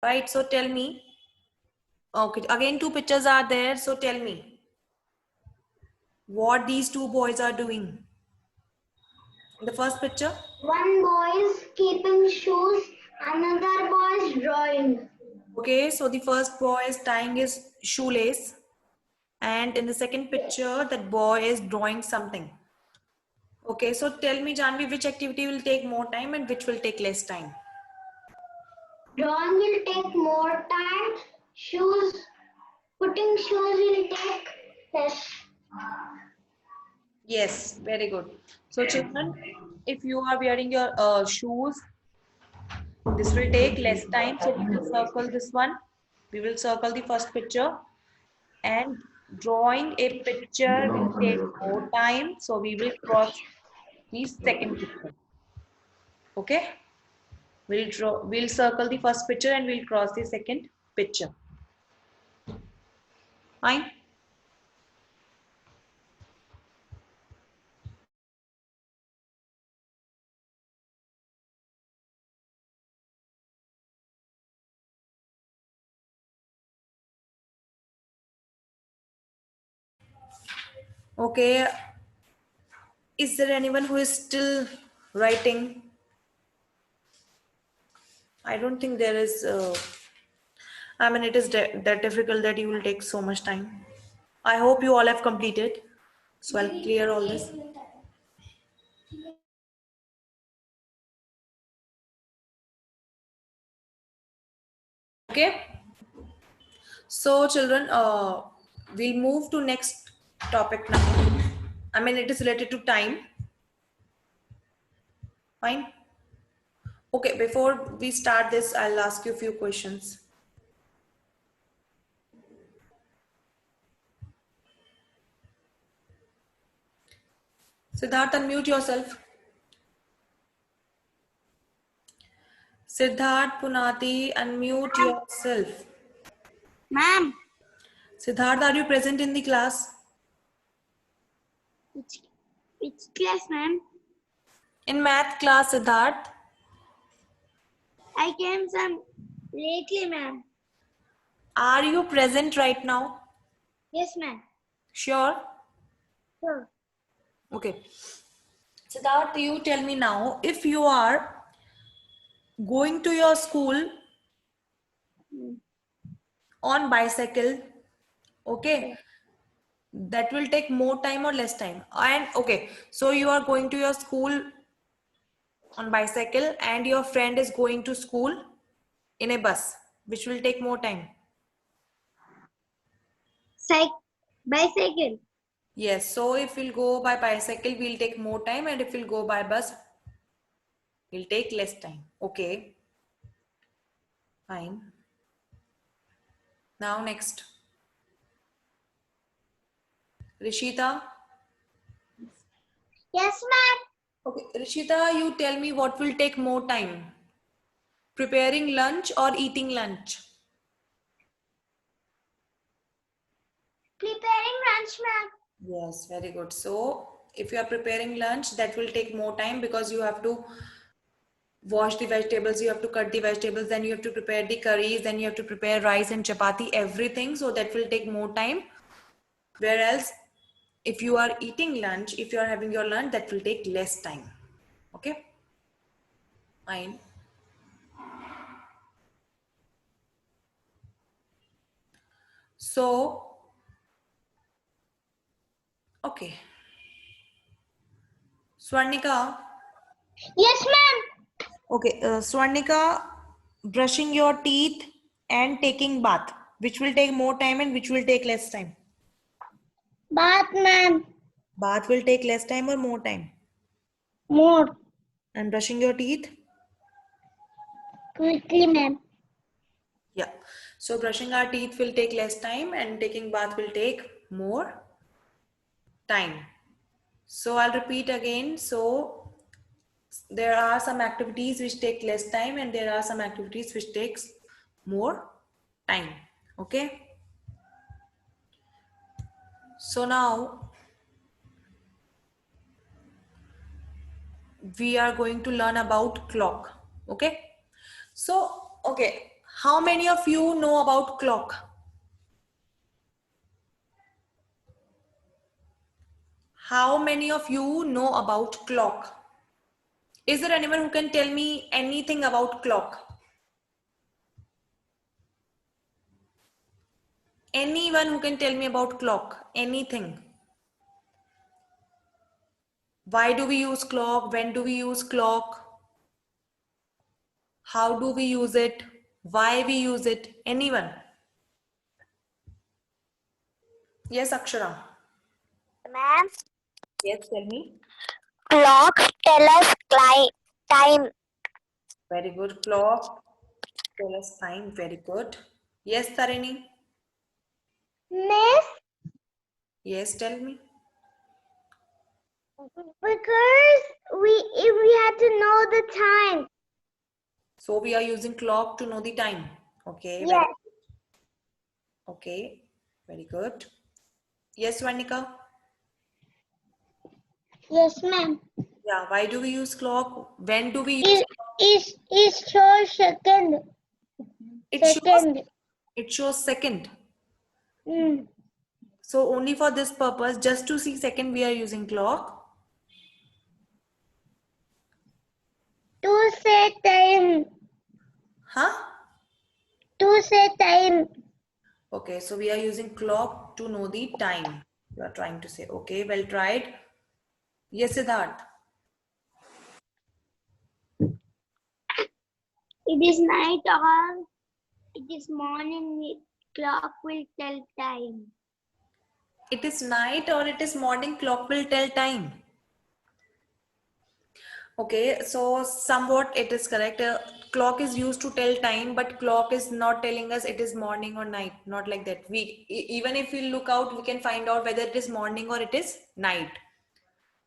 right? So tell me. Okay, again two pictures are there. So tell me what these two boys are doing. In the first picture, One boy is keeping shoes, another boy is drawing. okay, so the first boy is tying his shoelace, and in the second picture, that boy is drawing something. Okay, so tell me, Janvi, which activity will take more time and which will take less time? Drawing will take more time. Putting shoes will take less. Yes, very good. So children, if you are wearing your shoes, this will take less time. So we will circle this one. We will circle the first picture, and drawing a picture will take more time. So we will cross the second picture. Okay? We'll circle the first picture and we'll cross the second picture. Fine? Okay. Is there anyone who is still writing? I don't think there is. I mean, it is that difficult that you will take so much time. I hope you all have completed. So I'll clear all this. Okay. So children, we'll move to next topic now. I mean, it is related to time. Fine. Okay, before we start this, I'll ask you a few questions. Siddharth, unmute yourself. Siddharth, Punati, unmute yourself. Ma'am, Siddharth, are you present in the class? which class, ma'am? In math class, Siddharth. I came some lately, ma'am. Are you present right now? Yes, ma'am. Sure. Sure. Okay. Siddharth, you tell me now, if you are going to your school on bicycle, okay, that will take more time or less time? And okay, so you are going to your school on bicycle and your friend is going to school in a bus, which will take more time? Bicycle. Yes, so if we'll go by bicycle, we'll take more time, and if we'll go by bus, we'll take less time. Okay, fine. Now next, Rishita. Yes, ma'am. Okay, Rishita, you tell me what will take more time, preparing lunch or eating lunch? Preparing lunch, ma'am. Yes, very good. So if you are preparing lunch, that will take more time because you have to wash the vegetables, you have to cut the vegetables, then you have to prepare the curries, then you have to prepare rice and chapati, everything. So that will take more time. Whereas if you are eating lunch, if you are having your lunch, that will take less time. Okay, fine. So, okay. Swarnika. Yes, ma'am. Okay, Swarnika, brushing your teeth and taking bath, which will take more time and which will take less time? Bath, ma'am. Bath will take less time or more time? More. And brushing your teeth? Quickly, ma'am. Yeah. So brushing our teeth will take less time and taking bath will take more time. So I'll repeat again. So there are some activities which take less time and there are some activities which takes more time. Okay. So now we are going to learn about clock. Okay. So, okay. How many of you know about clock? How many of you know about clock? Is there anyone who can tell me anything about clock? Anyone who can tell me about clock? Anything? Why do we use clock? When do we use clock? How do we use it? Why we use it? Anyone? Yes, Akshara. Ma'am, Yes, tell me. clocks tell us time. Very good. Clock. Tell us time. Very good. Yes, Tarini. Miss, Yes, tell me. because we had to know the time. So we are using clock to know the time. Okay, Yes. okay, very good. Yes, Vanika. Yes, ma'am. Yeah, why do we use clock? When do we use It shows second. it shows Second. it shows second. Mm. So only for this purpose, just to see second, we are using clock. To say time. Huh? To say time. Okay, so we are using clock to know the time. You are trying to say, okay, well tried. Yes, Siddharth. It is night or it is morning. Clock will tell time. It is night or it is morning, clock will tell time. Okay, so somewhat it is correct. Clock is used to tell time, but clock is not telling us it is morning or night. Not like that. Even if we look out, we can find out whether it is morning or it is night.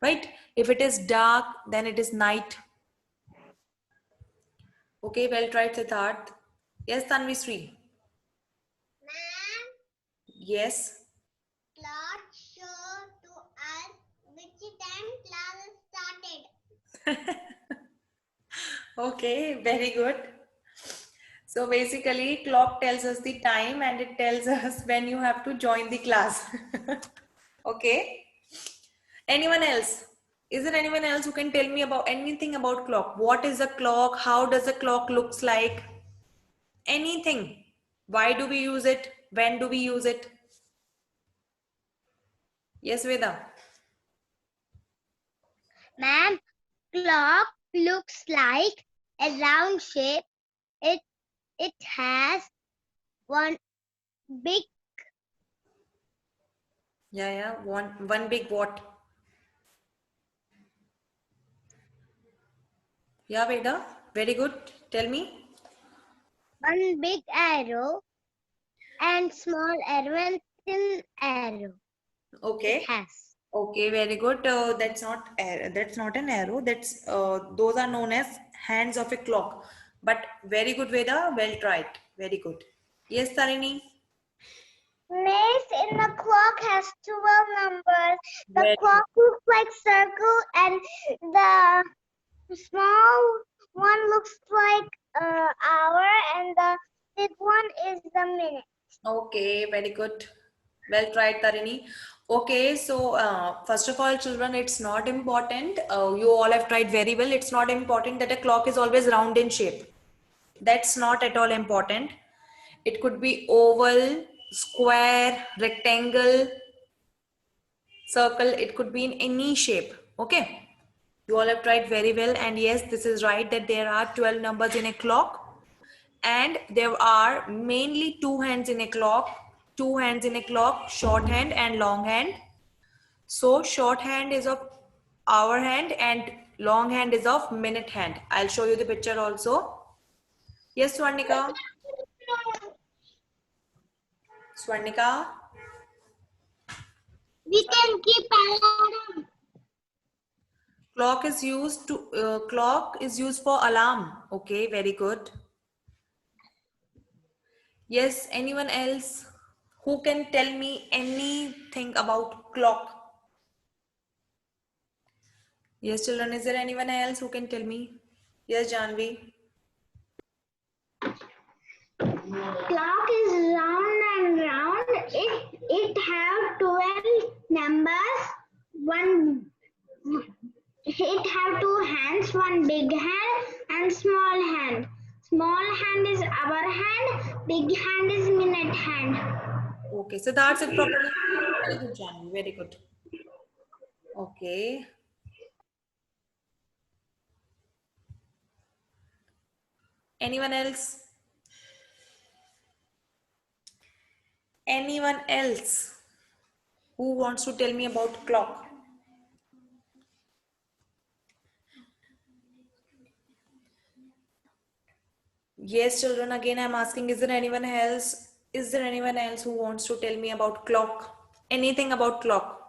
Right? If it is dark, then it is night. Okay, well tried, Siddharth. Yes, Tanvi Sri. Ma'am, Yes. clock show to us which time class started. Okay, very good. So basically, clock tells us the time and it tells us when you have to join the class. Okay. Anyone else? Is there anyone else who can tell me about anything about clock? What is a clock? How does a clock looks like? Anything. Why do we use it? When do we use it? Yes, Veda. Ma'am, clock looks like a round shape. It it has one big Yeah. One big what? Yeah, Veda. Very good. Tell me. arrow and small arrow and thin arrow. It Okay. has. Okay, very good. That's not an arrow. That's those are known as hands of a clock. But very good, Veda. Well tried. Very good. Yes, Tarini. Miss, in the clock has 12 numbers. The Very good. clock looks like circle and the small one looks like hour and the big one is the minute. Okay, very good. Well tried, Tarini. Okay, so first of all, children, it's not important. You all have tried very well. It's not important that a clock is always round in shape. That's not at all important. It could be oval, square, rectangle, circle. It could be in any shape. Okay. You all have tried very well. And yes, this is right that there are 12 numbers in a clock. And there are mainly two hands in a clock. Two hands in a clock, short hand and long hand. So short hand is of hour hand and long hand is of minute hand. I'll show you the picture also. Yes, Swarnika. Swarnika. We can keep alarm. Clock is used for alarm. Okay, very good. Yes, anyone else who can tell me anything about clock? Yes, children, is there anyone else who can tell me? Yes, Janvi. Clock is round and round. It have 12 numbers. One. It have two hands, one big hand and small hand. Small hand is hour hand, big hand is minute hand. Okay, so that's it properly. Very good, Janvi. Very good. Okay. Anyone else? Anyone else who wants to tell me about clock? Yes, children, again I'm asking, is there anyone else? Is there anyone else who wants to tell me about clock? Anything about clock?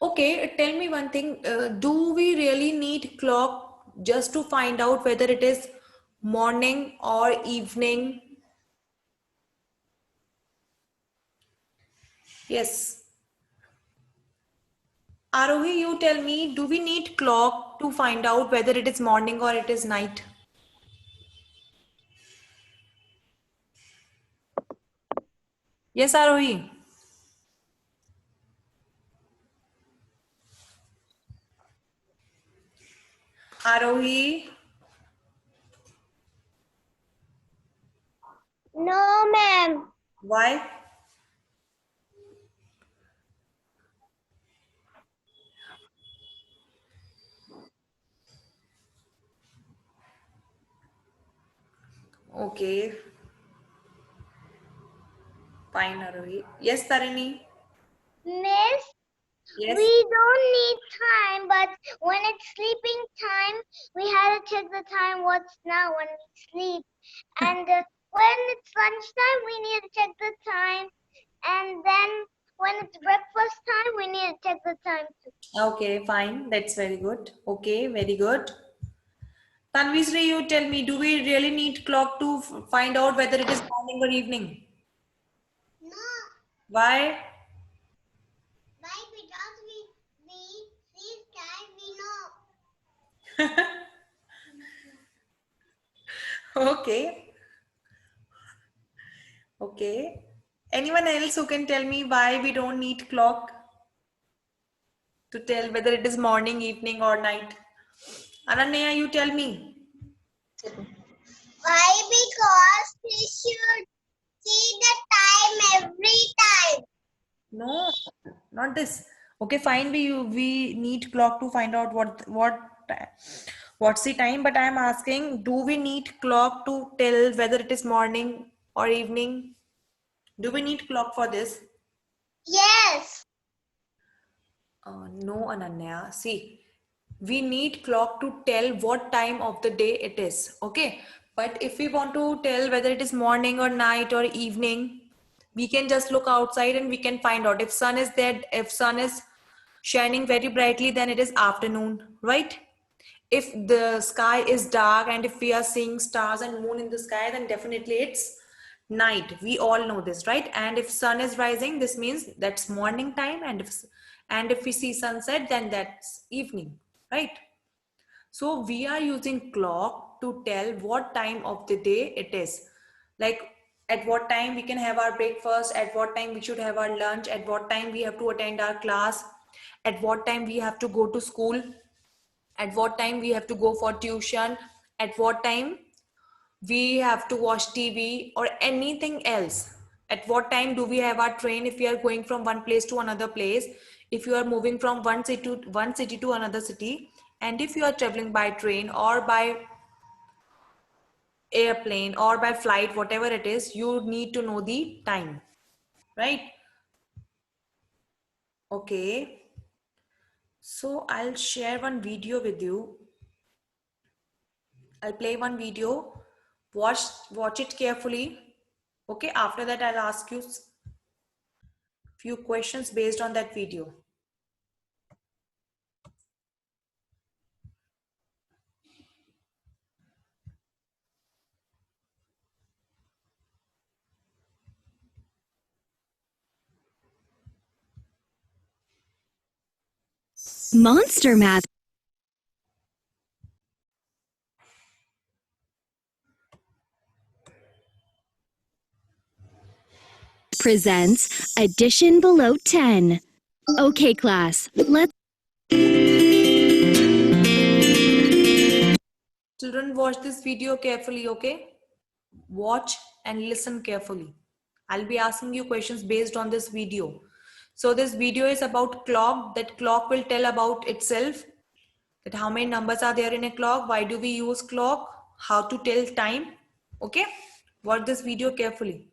Okay, tell me one thing. Do we really need clock just to find out whether it is morning or evening? Yes. Arohi, you tell me, do we need clock to find out whether it is morning or it is night? Yes, Arohi. Arohi, No, ma'am. why? Okay, fine, Arohi. Yes, Tarini. Miss, Yes. we don't need time, but when it's sleeping time, we have to check the time what's now when we sleep. And when it's lunchtime, we need to check the time. And then when it's breakfast time, we need to check the time too. Okay, fine. That's very good. Okay, very good. Tanvisri, you tell me, do we really need clock to find out whether it is morning or evening? No, Why? why? Because we see sky, we know. Okay, okay. Anyone else who can tell me why we don't need clock to tell whether it is morning, evening, or night? Ananya, you tell me. Why? Because we should see the time every time. No, not this. Okay, fine. We need clock to find out what's the time. But I'm asking, do we need clock to tell whether it is morning or evening? Do we need clock for this? Yes. No, Ananya. See, we need clock to tell what time of the day it is. Okay. But if we want to tell whether it is morning or night or evening, we can just look outside and we can find out. If sun is there, if sun is shining very brightly, then it is afternoon, right? If the sky is dark and if we are seeing stars and moon in the sky, then definitely it's night. We all know this, right? And if sun is rising, this means that's morning time, and if we see sunset, then that's evening, right? So we are using clock to tell what time of the day it is. Like at what time we can have our breakfast, at what time we should have our lunch, at what time we have to attend our class, at what time we have to go to school, at what time we have to go for tuition, at what time we have to watch TV or anything else. At what time do we have our train if we are going from one place to another place, if you are moving from one city to another city, and if you are traveling by train or by airplane or by flight, whatever it is, you need to know the time, right? Okay, so I'll share one video with you. I'll play one video. Watch it carefully. Okay, after that I'll ask you few questions based on that video. Monster Math. presents Addition Below 10. Okay, class, let's... Children, watch this video carefully, okay? Watch and listen carefully. I'll be asking you questions based on this video. So this video is about clock. That clock will tell about itself. That how many numbers are there in a clock? Why do we use clock? How to tell time? Okay? Watch this video carefully.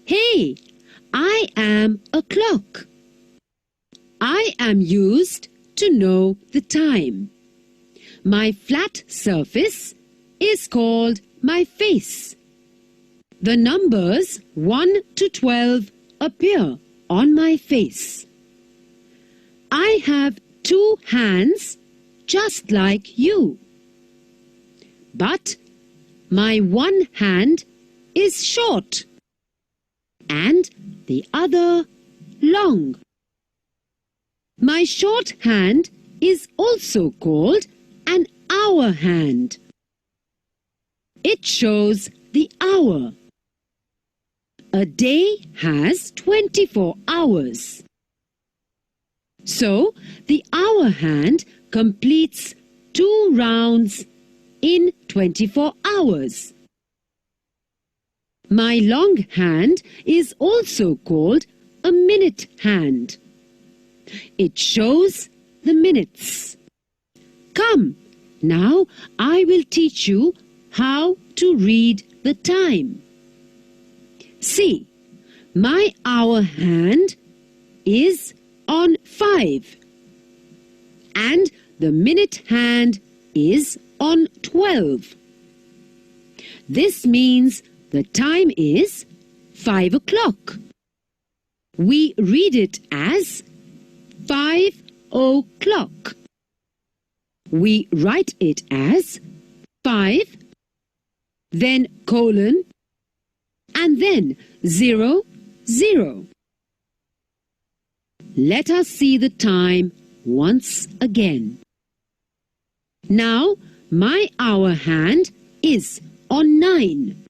Hey, I am a clock. I am used to know the time. My flat surface is called my face. The numbers 1 to 12 appear on my face. I have two hands just like you. But my one hand is short and the other long. My short hand is also called an hour hand. It shows the hour. A day has 24 hours. So the hour hand completes 2 rounds in 24 hours. My long hand is also called a minute hand. It shows the minutes. Come, now I will teach you how to read the time. See, my hour hand is on 5 and the minute hand is on 12. This means the time is 5 o'clock. We read it as 5 o'clock. We write it as 5, then colon, and then 0, 0. Let us see the time once again. Now, my hour hand is on 9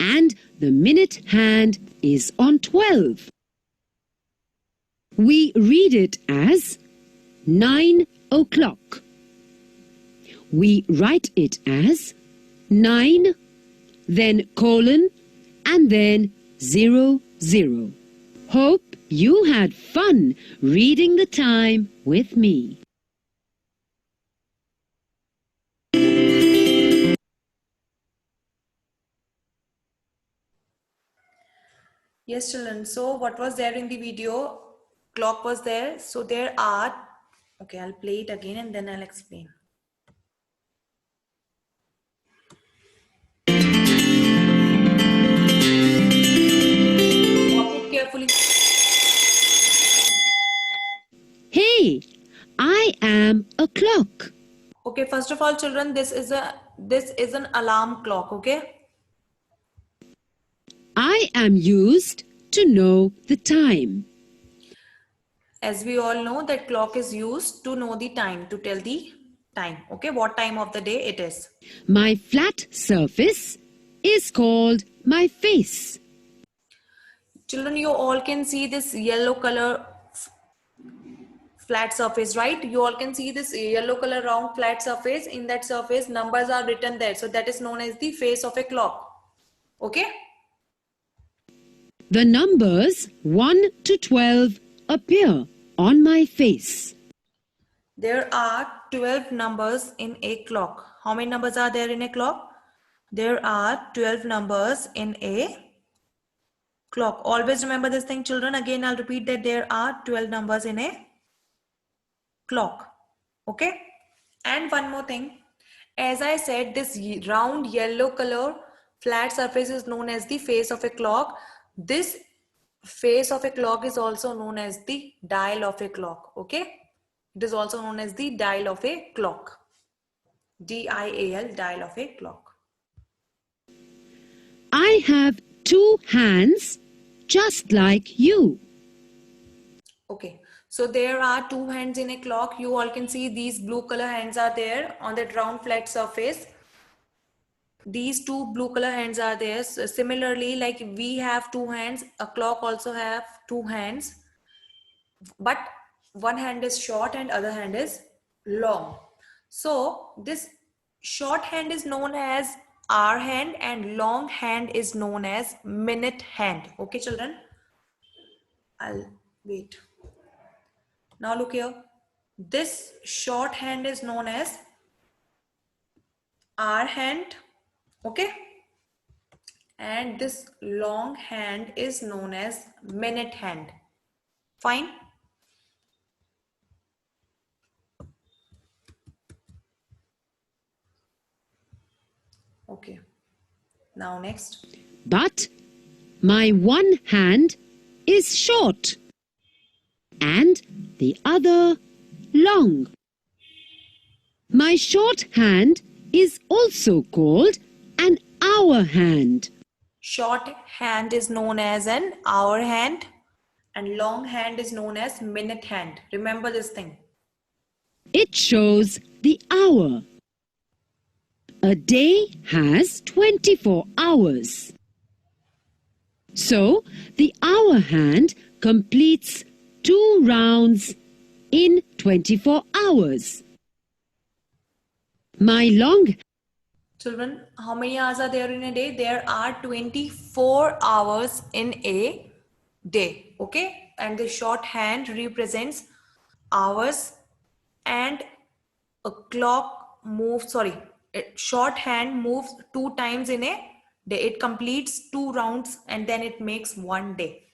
and the minute hand is on 12. We read it as 9 o'clock. We write it as 9, then colon, and then 0, 0. Hope you had fun reading the time with me. Yes, children. So what was there in the video? Clock was there. So there are, okay, I'll play it again and then I'll explain. Watch it carefully. Hey, I am a clock. Okay, first of all, children, this is an alarm clock, okay? I am used to know the time. As we all know, that clock is used to know the time, to tell the time, okay? What time of the day it is. My flat surface is called my face. Children, you all can see this yellow color flat surface, right? You all can see this yellow color round flat surface. In that surface, numbers are written there. So that is known as the face of a clock, okay? The numbers 1 to 12 appear on my face. There are 12 numbers in a clock. How many numbers are there in a clock? There are 12 numbers in a clock. Always remember this thing, children. Again, I'll repeat that there are 12 numbers in a clock. Okay? And one more thing. As I said, this round yellow color flat surface is known as the face of a clock. This face of a clock is also known as the dial of a clock. Okay? It is also known as the dial of a clock. D-I-A-L, dial of a clock. I have two hands just like you. Okay. So there are two hands in a clock. You all can see these blue color hands are there on that round flat surface. These two blue color hands are there. So similarly, like we have two hands, a clock also have two hands, but one hand is short and other hand is long. So this short hand is known as hour hand and long hand is known as minute hand. Okay, children? I'll wait. Now look here. This short hand is known as hour hand. Okay? And this long hand is known as minute hand. Fine? Okay. Now next. But my one hand is short and the other long. My short hand is also called an hour hand. Short hand is known as an hour hand and long hand is known as minute hand. Remember this thing. It shows the hour. A day has 24 hours. So the hour hand completes 2 rounds in 24 hours. My long Children, how many hours are there in a day? There are 24 hours in a day. Okay? And the short hand represents hours and a clock moves, short hand moves 2 times in a day. It completes 2 rounds and then it makes 1 day.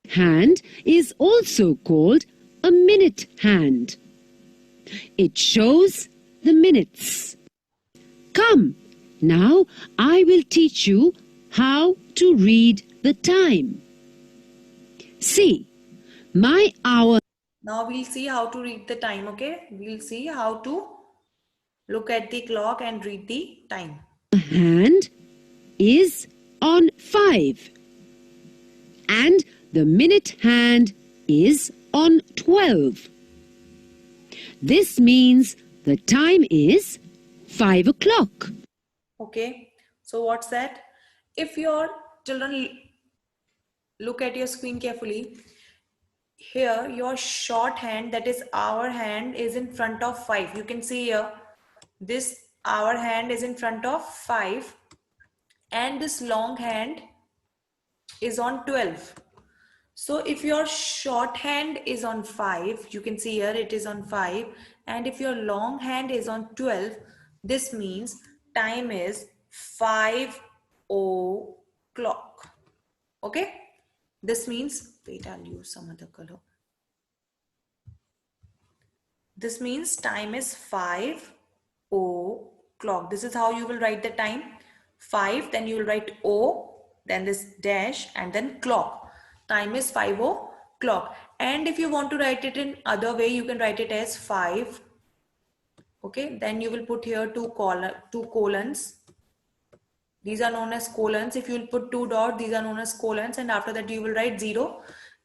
hand is also called a minute hand. It shows the minutes. Come, now I will teach you how to read the time. See, my hour Now we'll see how to read the time, okay? We'll see how to look at the clock and read the time. hand is on 5 and the minute hand is on 12. This means the time is 5 o'clock. Okay, so what's that? If your children look at your screen carefully, here your short hand, that is hour hand, is in front of 5. You can see here, this hour hand is in front of 5 and this long hand is on 12. So if your short hand is on 5, you can see here it is on 5, and if your long hand is on 12, this means time is 5 o'clock. Okay? This means, wait, I'll use some other color. This means time is 5 o'clock. This is how you will write the time. 5, then you will write O, then this dash, and then clock. Time is 5 o'clock. And if you want to write it in other way, you can write it as 5. Okay, then you will put here two colons. These are known as colons. If you will put 2 dots, these are known as colons, and after that you will write 0,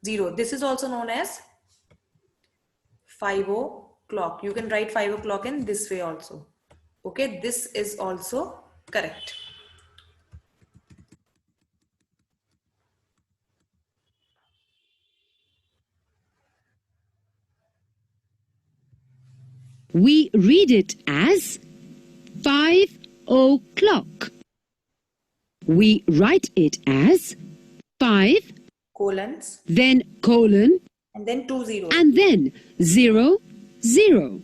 0. This is also known as 5 o'clock. You can write 5 o'clock in this way also. Okay, this is also correct. We read it as 5 o'clock. We write it as 5, Colons then colon, and then 2 zeros. and then 0, 0.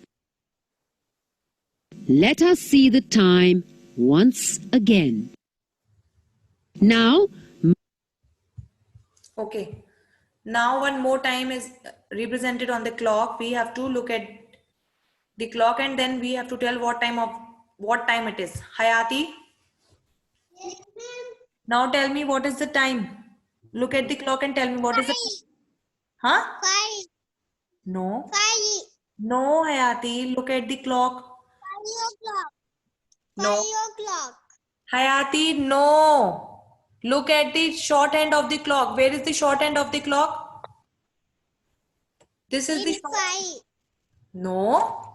Let us see the time once again. Now, Okay. Now one more time is represented on the clock. We have to look at the clock and then we have to tell what time it is. Hayati, now tell me what is the time. Look at the clock and tell me what is the time. Huh? 5. No. 5. No, Hayati. Look at the clock. 5 o'clock. No. 5 o'clock. Hayati, no. Look at the short end of the clock. Where is the short end of the clock? This is the It's 5. No,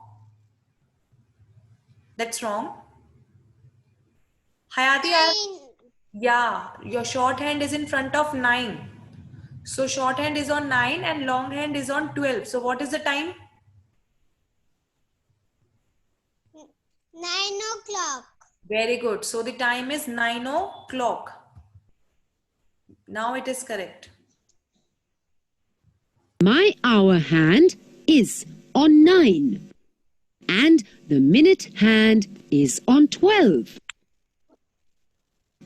that's wrong. Hayati, 9. yeah, your shorthand is in front of 9. So shorthand is on 9 and longhand is on 12. So what is the time? 9 o'clock. Very good. So the time is 9 o'clock. Now it is correct. My hour hand is on 9 and the minute hand is on 12.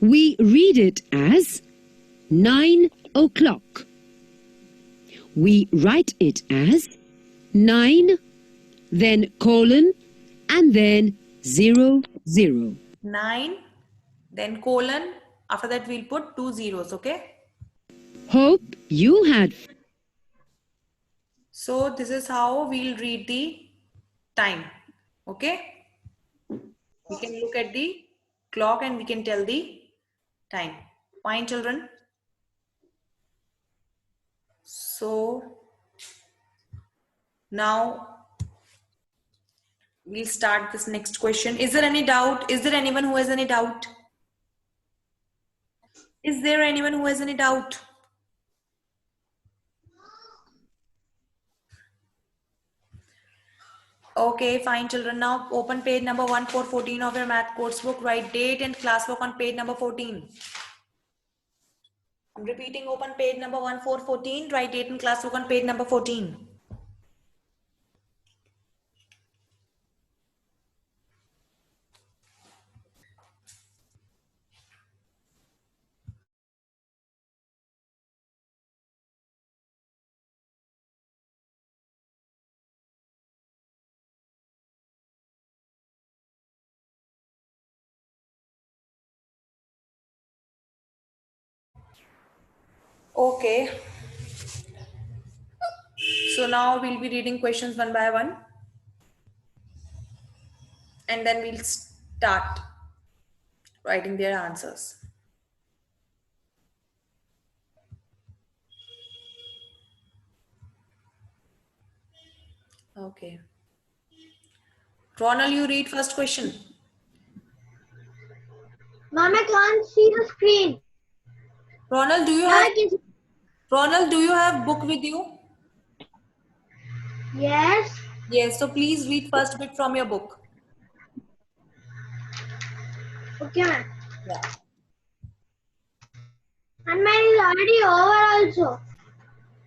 We read it as 9 o'clock. We write it as 9, then colon, and then 0, 0. 9, then colon. After that, we'll put 2 zeros, okay? Hope you had So this is how we'll read the time, okay? We can look at the clock and we can tell the time. Fine, children? So now we'll start this next question. Is there any doubt? Is there anyone who has any doubt? Is there anyone who has any doubt? Okay, fine, children. Now open page number 1414 of your math course book. Write date and class work on page number 14. I'm repeating, open page number 1414. Write date and class work on page number 14. Okay. So now we'll be reading questions one by one. And then we'll start writing their answers. Okay. Ronald, you read first question. Mom, I can't see the screen. Ronald, do you Now have I can see. book with you? Yes. Yes, so please read first bit from your book. Okay, ma'am. Yeah. And mine is already over also.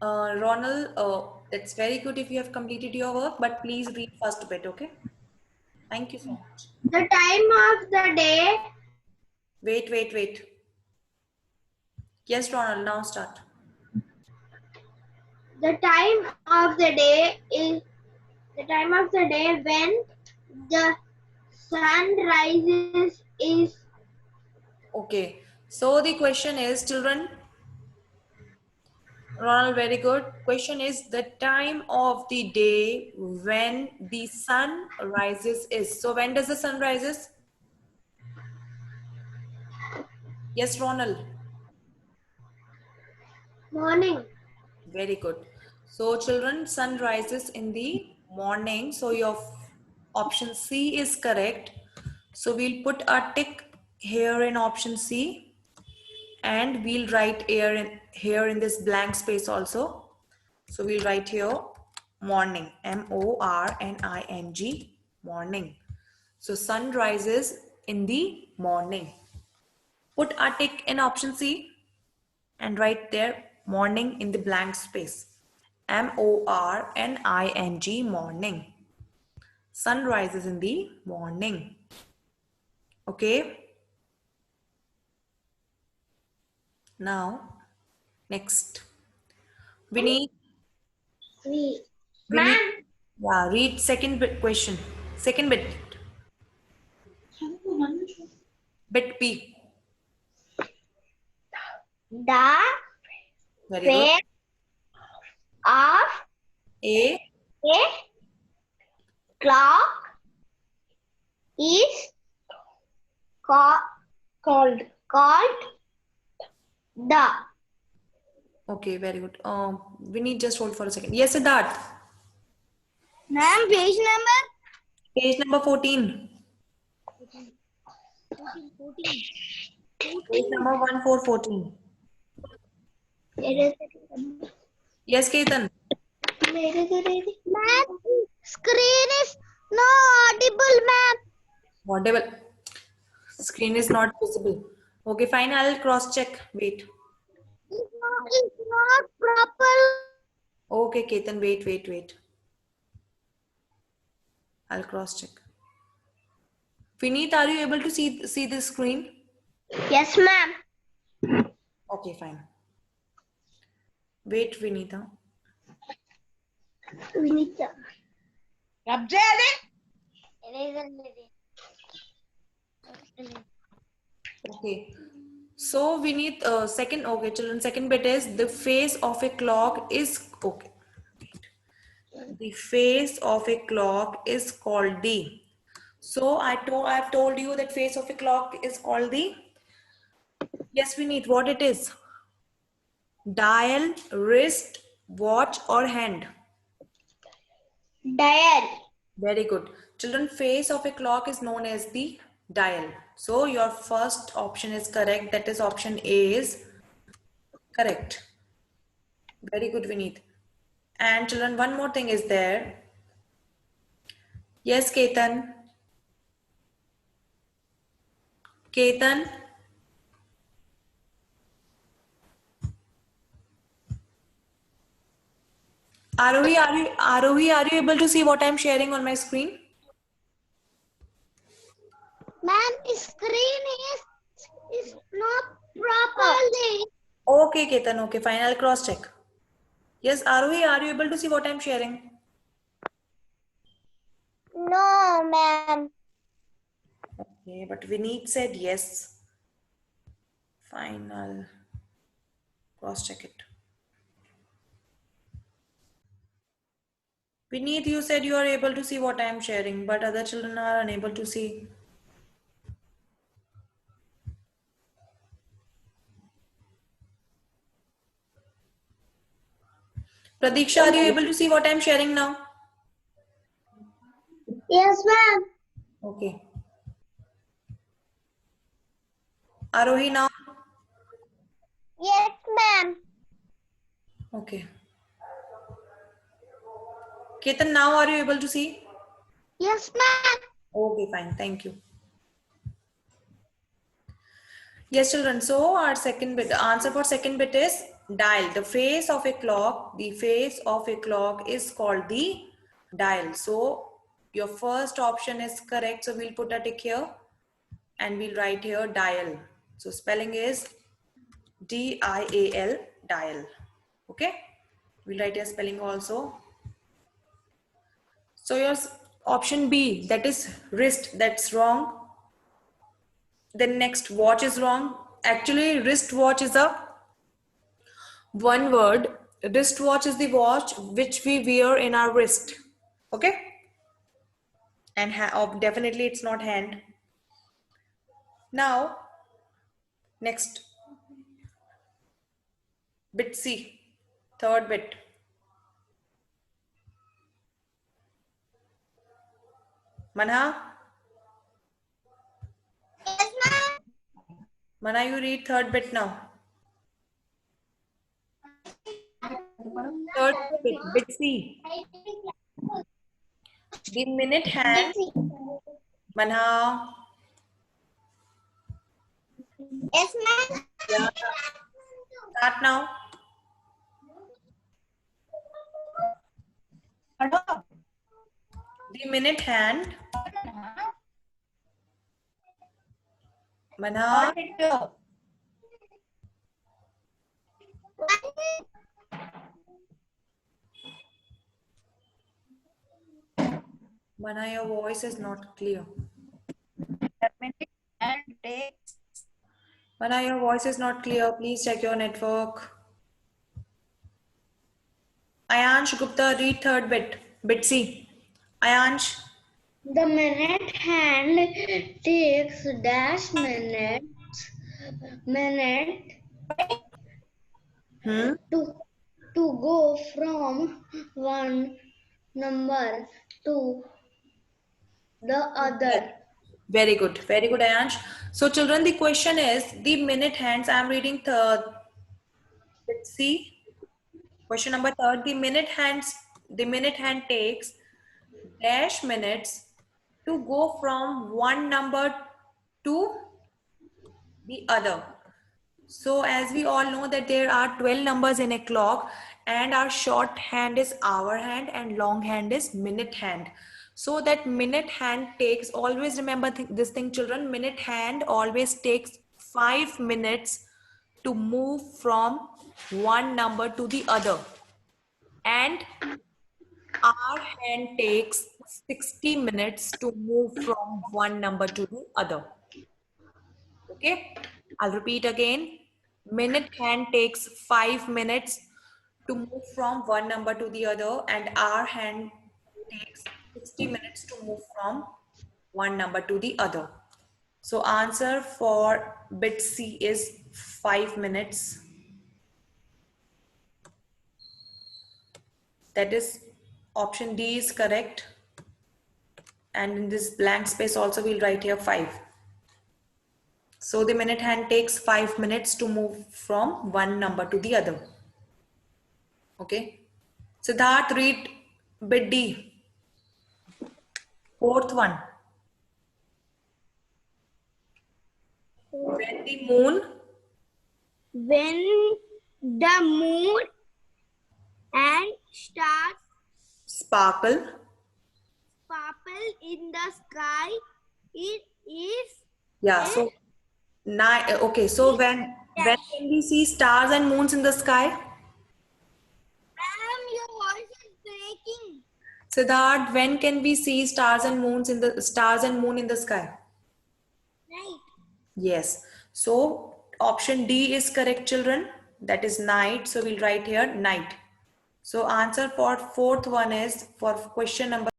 Ronald, it's very good if you have completed your work, but please read first bit, okay? Thank you so much. The time of the day. Wait. Yes, Ronald, now start. The time of the day is the time of the day when the sun rises is Okay. So the question is, children, Ronald, very good. Question is the time of the day when the sun rises is. So when does the sun rises? Yes, Ronald. morning. Very good. So children, sun rises in the morning. So your option C is correct. So we'll put a tick here in option C and we'll write here in this blank space also. So we'll write here morning, morning, morning. So sun rises in the morning. Put a tick in option C and write there morning in the blank space. morning, morning. Sun rises in the morning. Okay. Now, next. Vinny, We. Vinny, Ma'am. yeah, read second bit question. Second bit. Bit B. The Very good. face of A. a clock is called the Okay, very good. We need just hold for a second. Yes, Siddharth. Ma'am, page number? Page number 14. 14. Page number 1414. Ma'am, Yes, Ketan. screen is no audible, ma'am. Whatever. Screen is not visible. Okay, fine. I'll cross check. Wait. It's not proper. Okay, Ketan. Wait. I'll cross check. Vineet, are you able to see the screen? Yes, ma'am. Okay, fine. Wait, Vinita. Vinita. Okay. So we need second. Okay, children. Second bit is the face of a clock is okay. The face of a clock is called the. So I've told you that face of a clock is called the. Yes, we need what it is. Dial, wrist, watch, or hand. Dial. Very good. Children, face of a clock is known as the dial. So your first option is correct. That is option A is correct. Very good, Vineet. And children, one more thing is there. Yes, Ketan. Ketan. Arohi, are you able to see what I'm sharing on my screen? Ma'am, screen is not properly. Okay, Ketan. Okay, fine. I'll cross check. Yes, Arohi, are you able to see what I'm sharing? No, ma'am. Okay, but Vineet said yes. Fine, I'll cross check it. Vineet, you said you are able to see what I am sharing, but other children are unable to see. Pradiksha, are you able to see what I am sharing now? Yes, ma'am. Okay. Arohi now? Yes, ma'am. Okay. Ketan, now are you able to see? Yes, ma'am. Okay, fine. Thank you. Yes, children. So our second bit, the answer for second bit is dial. The face of a clock, the face of a clock is called the dial. So your first option is correct. So we'll put a tick here and we'll write here dial. So spelling is D-I-A-L, dial. Okay. We'll write your spelling also. So your option B, that is wrist, that's wrong. Then next, watch is wrong. Actually, wristwatch is a one word. Wristwatch is the watch which we wear in our wrist. Okay? And definitely it's not hand. Now, next, bit C, third bit. Manha? Yes, ma'am. Manha, you read third bit now. Third bit C. The minute hand. Manha. Yes, ma'am. Yeah. Start now. The minute hand. Manha. Manha, your voice is not clear. Manha, your voice is not clear. Please check your network. Ayansh Gupta, read third bit. Bit C. Ayansh. The minute hand takes dash minute Hmm? To go from one number to the other. Very good. Very good, Ayansh. So children, the question is the minute hands. I am reading third. Let's see. Question number third. The minute hand takes dash minutes to go from one number to the other. So as we all know that there are 12 numbers in a clock, and our short hand is hour hand and long hand is minute hand. So that minute hand takes, always remember this thing children, minute hand always takes 5 minutes to move from one number to the other, and hour hand takes 60 minutes to move from one number to the other. Okay, I'll repeat again. Minute hand takes 5 minutes to move from one number to the other, and hour hand takes 60 minutes to move from one number to the other. So answer for bit C is 5 minutes. That is option D is correct. And in this blank space also we'll write here 5. So the minute hand takes 5 minutes to move from one number to the other. Okay. Siddharth, read bit D. Fourth one. When the moon and stars Sparkle. sparkle in the sky, it is Yeah. So night. Okay. So when can we see stars and moons in the sky? your voice is breaking. Siddharth, when can we see stars and moon in the sky? Right. Yes. So option D is correct, children. That is night. So we'll write here night. So answer for fourth one is for question number